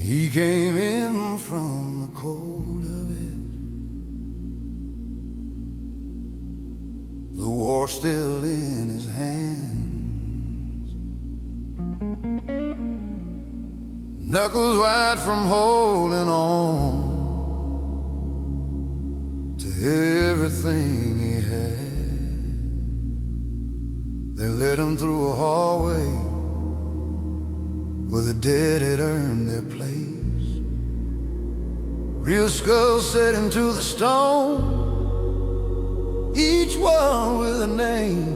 He came in from the cold of it, the war still in his hands, knuckles white from holding on to everything he had. They led him through a hallway where the dead had earned their place. Real skulls set into the stone, each one with a name.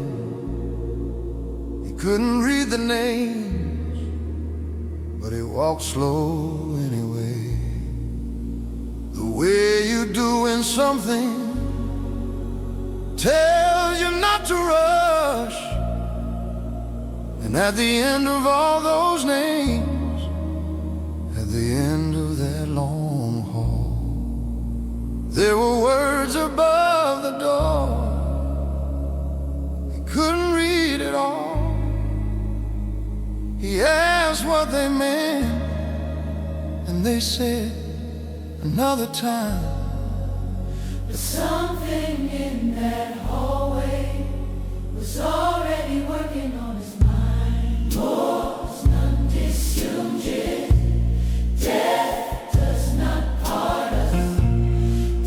He couldn't read the names, but he walked slow anyway. The way you do when something tells you not to rush. And at the end of all those names, at the end of that long hall, there were words above the door. He couldn't read it all. He asked what they meant, and they said, another time. But something in that hallway was already working on his mind. Mors non disiungit. Death does not part us.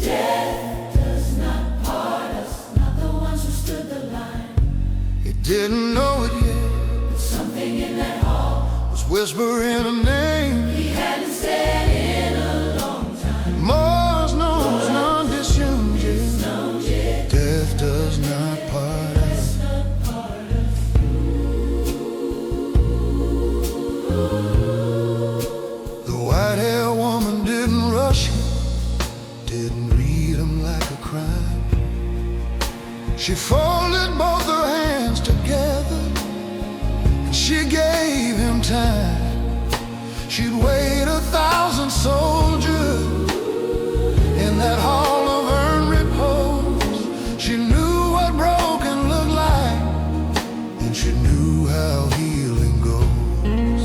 Death does not part us. Not the ones who stood the line. He didn't know it yet, But something in that hall was whispering a name. he hadn't said in a long time. Mors non disiungit. Death does not part us. The white-haired woman didn't rush him, didn't read him like a crime. She folded both her hands together and she gave him time. She'd weighed 1,000 soldiers in that hall of earned repose. She knew what broken looked like, and she knew how healing goes.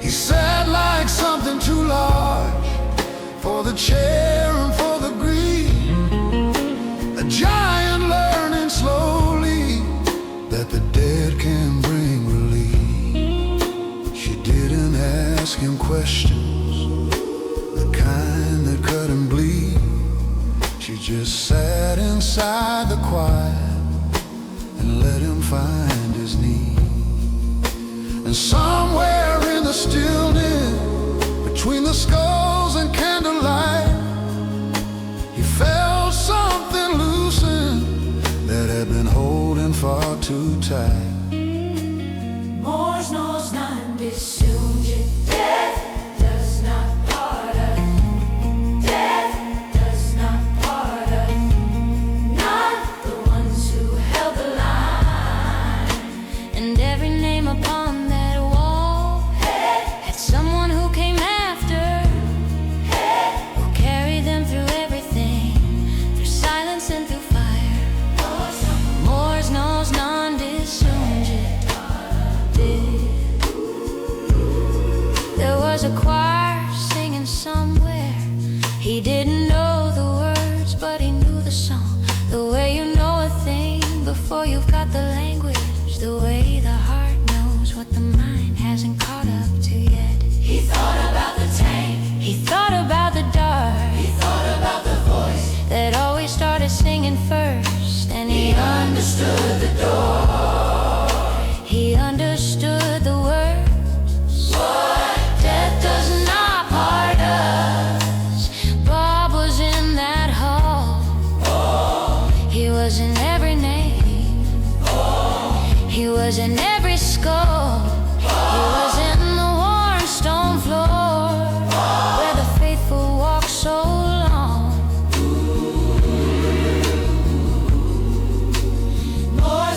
He sat like something too large for the chair and for the grief, a giant learning slowly that the dead can bring relief. She didn't ask him questions, the kind that cut him bleed. She just sat inside the quiet and let him find his need. And somewhere in the stillness, between the skulls and candlelight, he felt something loosen that had been holding far too tight. Mors non disiungit. Death does not part us. Death does not part us. Not the ones who held the line. And every name upon that wall had someone who came after, who carried them through everything, through silence and through fire. Mors non disiungit. There was a choir singing somewhere. He didn't know the words, but he knew the song. The way you know a thing before you've got the language. The way the heart knows what the mind hasn't caught up to yet. He thought about the tank. He thought about the dark. He thought about the voice that always started singing first. And he understood the door. He understood the words. What? Death does not part us. Bob was in that hall. He was in every name. He was in every skull. He was in the worn stone floor where the faithful walk so long. Mors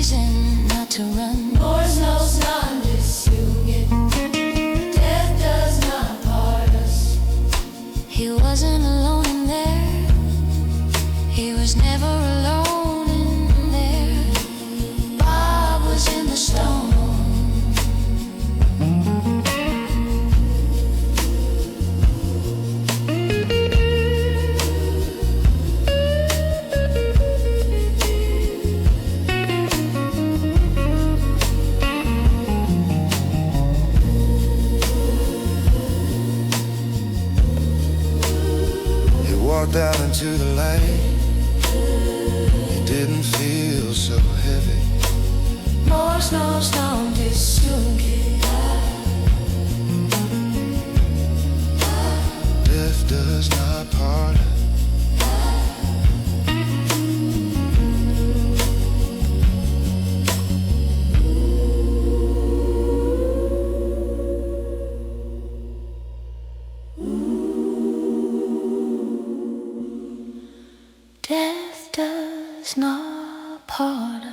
reason not to run. Morse knows non disiungit. Death does not part us. He wasn't alone in there. He was never alone in there. Bob was in the stone. Walked out into the light. It didn't feel so heavy. Morse knows non disiungit. Death does not part us. Death does not part us.